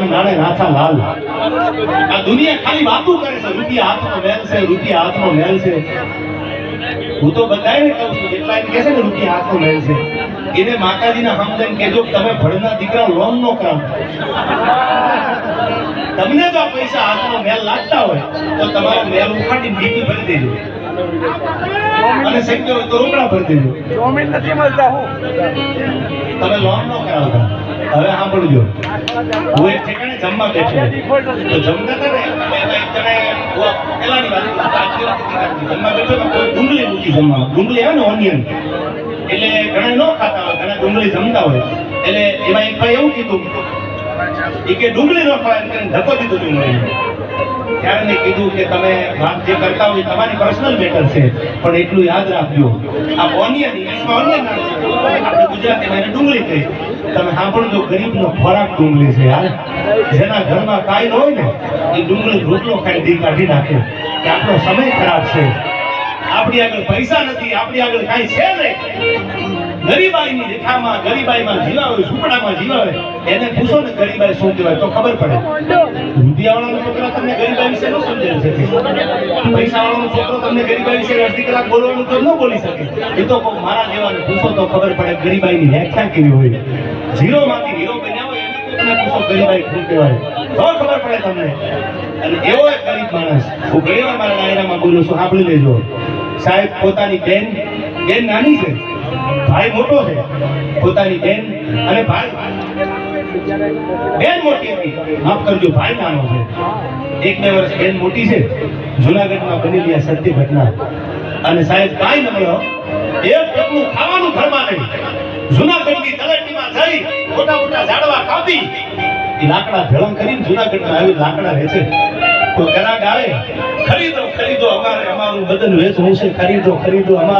નાણે નાથા લાલ આ દુનિયા ખાલી વાતો કરે છે રૂપિયા હાથનો મેલ છે રૂપિયા હાથનો મેલ છે હું તો બધાને કહું છું જેટલા એમ કહે છે ને રૂપિયા હાથનો મેલ છે એને માતાજીના હમદન કહેજો તમે ભણના દીકરા લોન નો કરાવો તમને જો પૈસા હાથનો મેલ લાગતા હોય તો તમારો મેલ ઉખાડીને ડીપી ભરી દેજો અને શક્ય હોય તો રોકડા ભરી દેજો જમીન નથી મળતા હું તમે લોન નો કરાવતા હવે સાંભળજો હું એક ઠેકાણે જમવા બેઠો તો જમતા હતા ને એક જણે પેલાની વાત જમવા બેઠો તો કોઈ ડુંગળી મૂકી જમવા ડુંગળી આવે ને ઓનિયન એટલે ઘણા ન ખાતા હોય ઘણા ડુંગળી જમતા હોય એટલે એમાં એક ભાઈ એવું કીધું એ કે ડુંગળી નો ખવાય કરીને ધક્કો દીધો ડુંગળી ત્યારે મેં કીધું કે તમે વાત જે કરતા હોય તમારી પર્સનલ મેટર છે પણ એટલું યાદ રાખજો આ ઓનિયન ઇંગ્લિશમાં ઓનિયન આપણે ગુજરાતીમાં એને ડુંગળી કહી તમે સાંભળજો ગરીબનો ખોરાક ડુંગળી છે યાર જેના ઘરમાં કાંઈ ન હોય ને એ ડુંગળી રોટલો ખાઈ દી કાઢી નાખે કે આપણો સમય ખરાબ છે આપણી આગળ પૈસા નથી આપણી આગળ કાંઈ છે નહીં ગરીબાઈની રેખામાં ગરીબાઈમાં જીવાવે ઝૂંપડામાં જીવાવે એને પૂછો ને ગરીબાઈ શું કહેવાય તો ખબર પડે રૂપિયાવાળાનો છોકરો તમને ગરીબાઈ વિશે ન સમજાવી શકે પૈસાવાળાનો છોકરો તમને ગરીબાઈ વિશે અડધી કલાક બોલવાનું તો ન બોલી શકે એ તો મારા જેવાને પૂછો તો ખબર પડે ગરીબાઈની વ્યાખ્યા કેવી હોય ઝીરોમાંથી હીરો બન્યા હોય એને તમને પૂછો ગરીબાઈ શું કહેવાય તો ખબર પડે તમને અને એવો એક ગરીબ માણસ હું ઘણીવાર મારા ડાયરામાં બોલું છું સાંભળી લેજો સાહેબ પોતાની બેન નાની છે ભાઈ મોટો છે પોતાની બેન અને ભાઈ બેન મોટી હતી માફ કરજો ભાઈ નાનો છે 1-2 વર્ષ બેન મોટી છે જુનાગઢમાં બનેલી આ સત્ય ઘટના અને સાહેબ કાંઈ ન મળ્યો એક ટકનું ખાવાનું ઘરમાં નહીં જુનાગઢની તળેટીમાં જઈ મોટા મોટા ઝાડવા કાપી એ લાકડા ભેળા કરીને જુનાગઢમાં આવી લાકડા વેચે તો ગ્રાહક આવે ખરીદો અમારું બદન વેચવું છે ખરીદો અમારું